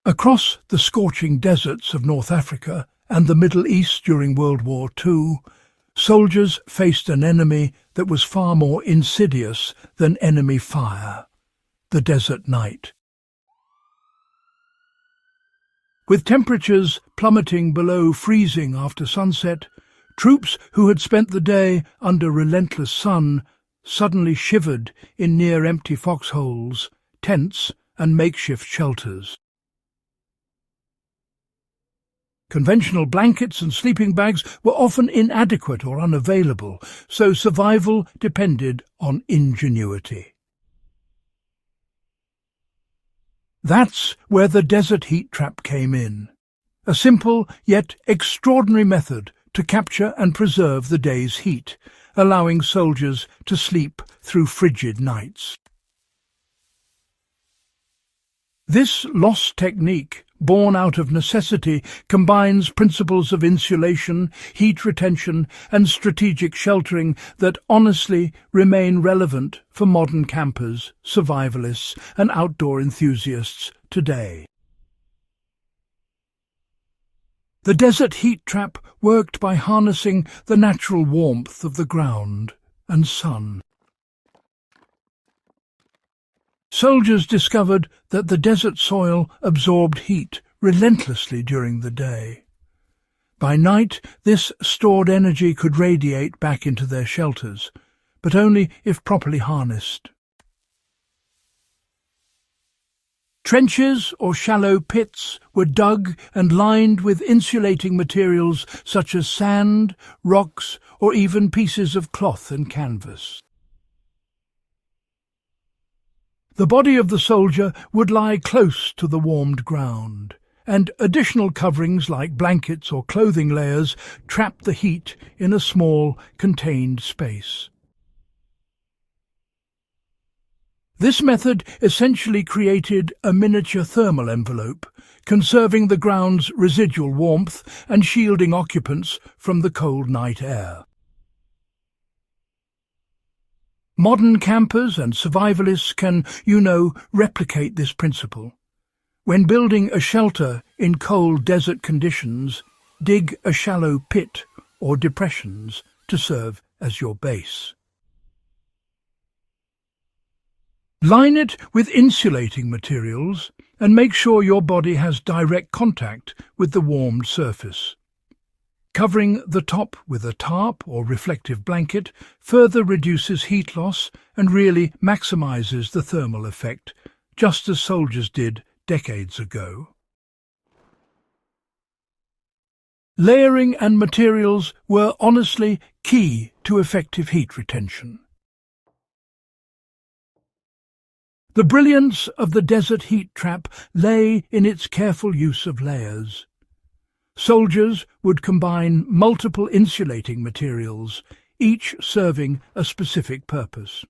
Across the scorching deserts of North Africa and the Middle East during World War II, soldiers faced an enemy that was far more insidious than enemy fire: the desert night. With temperatures plummeting below freezing after sunset, troops who had spent the day under relentless sun suddenly shivered in near-empty foxholes, tents and makeshift shelters. Conventional blankets and sleeping bags were often inadequate or unavailable, so survival depended on ingenuity. That's where the desert heat trap came in, a simple yet extraordinary method to capture and preserve the day's heat, allowing soldiers to sleep through frigid nights. This lost technique, born out of necessity, combines principles of insulation, heat retention, and strategic sheltering that honestly remain relevant for modern campers, survivalists, and outdoor enthusiasts today. The desert heat trap worked by harnessing the natural warmth of the ground and sun. Soldiers discovered that the desert soil absorbed heat relentlessly during the day. By night, this stored energy could radiate back into their shelters, but only if properly harnessed. Trenches or shallow pits were dug and lined with insulating materials such as sand, rocks, or even pieces of cloth and canvas. The body of the soldier would lie close to the warmed ground, and additional coverings like blankets or clothing layers trapped the heat in a small, contained space. This method essentially created a miniature thermal envelope, conserving the ground's residual warmth and shielding occupants from the cold night air. Modern campers and survivalists can, replicate this principle. When building a shelter in cold desert conditions, dig a shallow pit or depressions to serve as your base. Line it with insulating materials and make sure your body has direct contact with the warmed surface. Covering the top with a tarp or reflective blanket further reduces heat loss and really maximizes the thermal effect, just as soldiers did decades ago. Layering and materials were honestly key to effective heat retention. The brilliance of the desert heat trap lay in its careful use of layers. Soldiers would combine multiple insulating materials, each serving a specific purpose.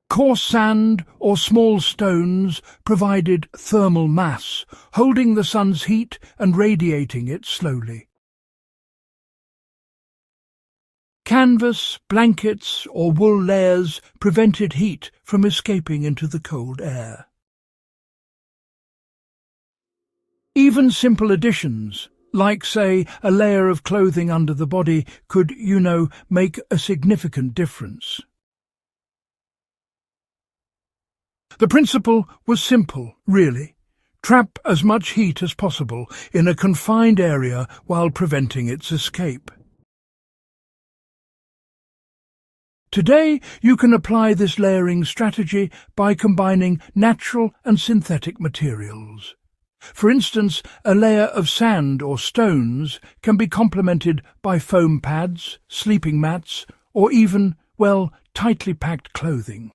Coarse sand or small stones provided thermal mass, holding the sun's heat and radiating it slowly. Canvas, blankets, or wool layers prevented heat from escaping into the cold air. Even simple additions, like, say, a layer of clothing under the body, could, make a significant difference. The principle was simple, really. Trap as much heat as possible in a confined area while preventing its escape. Today, you can apply this layering strategy by combining natural and synthetic materials. For instance, a layer of sand or stones can be complemented by foam pads, sleeping mats, or even, tightly packed clothing.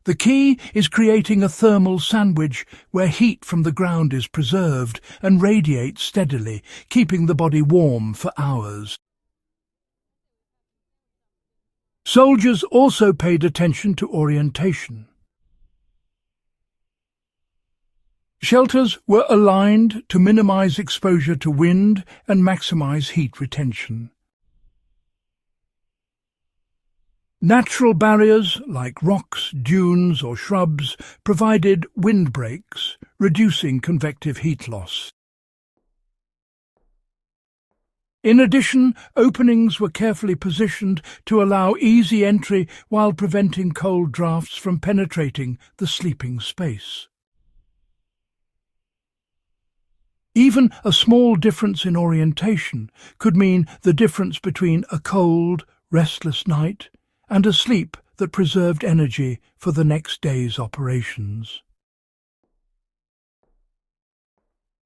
The key is creating a thermal sandwich where heat from the ground is preserved and radiates steadily, keeping the body warm for hours. Soldiers also paid attention to orientation. Shelters were aligned to minimize exposure to wind and maximize heat retention. Natural barriers like rocks, dunes or shrubs provided windbreaks, reducing convective heat loss. In addition, openings were carefully positioned to allow easy entry while preventing cold drafts from penetrating the sleeping space. Even a small difference in orientation could mean the difference between a cold, restless night and a sleep that preserved energy for the next day's operations.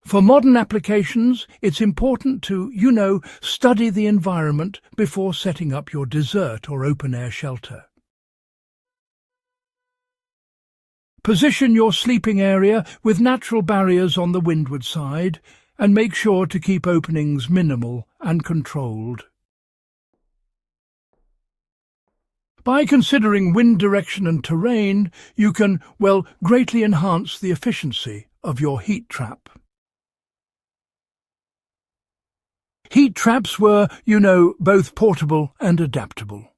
For modern applications, it's important to, study the environment before setting up your desert or open-air shelter. Position your sleeping area with natural barriers on the windward side and make sure to keep openings minimal and controlled. By considering wind direction and terrain, you can, greatly enhance the efficiency of your heat trap. Heat traps were, both portable and adaptable.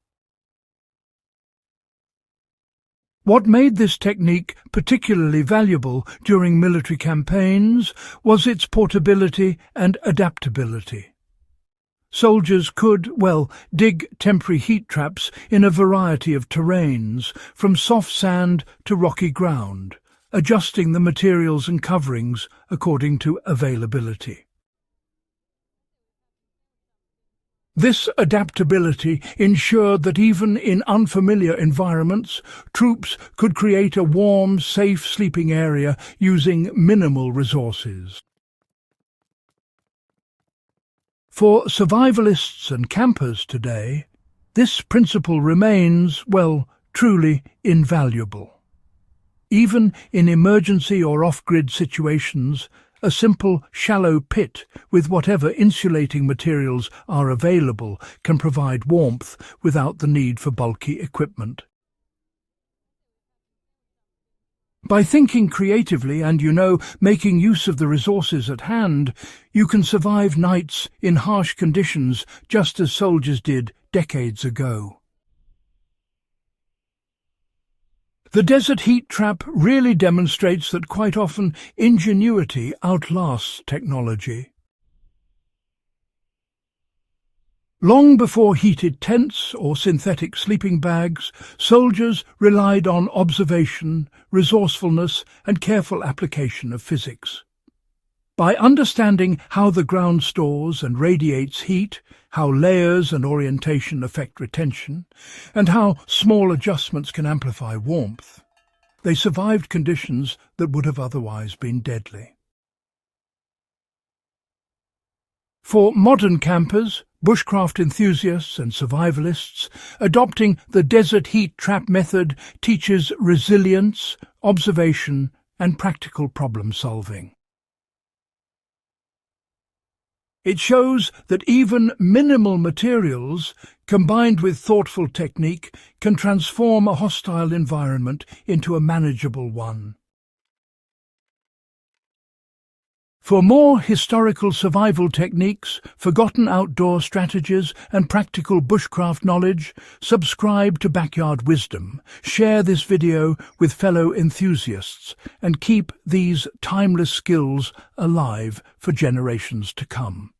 What made this technique particularly valuable during military campaigns was its portability and adaptability. Soldiers could, dig temporary heat traps in a variety of terrains, from soft sand to rocky ground, adjusting the materials and coverings according to availability. This adaptability ensured that even in unfamiliar environments, troops could create a warm, safe sleeping area using minimal resources. For survivalists and campers today, this principle remains, truly invaluable. Even in emergency or off-grid situations, a simple, shallow pit with whatever insulating materials are available can provide warmth without the need for bulky equipment. By thinking creatively and, making use of the resources at hand, you can survive nights in harsh conditions just as soldiers did decades ago. The desert heat trap really demonstrates that quite often ingenuity outlasts technology. Long before heated tents or synthetic sleeping bags, soldiers relied on observation, resourcefulness, and careful application of physics. By understanding how the ground stores and radiates heat, how layers and orientation affect retention, and how small adjustments can amplify warmth, they survived conditions that would have otherwise been deadly. For modern campers, bushcraft enthusiasts and survivalists, adopting the desert heat trap method teaches resilience, observation, and practical problem-solving. It shows that even minimal materials, combined with thoughtful technique, can transform a hostile environment into a manageable one. For more historical survival techniques, forgotten outdoor strategies, and practical bushcraft knowledge, subscribe to Backyard Wisdom, share this video with fellow enthusiasts, and keep these timeless skills alive for generations to come.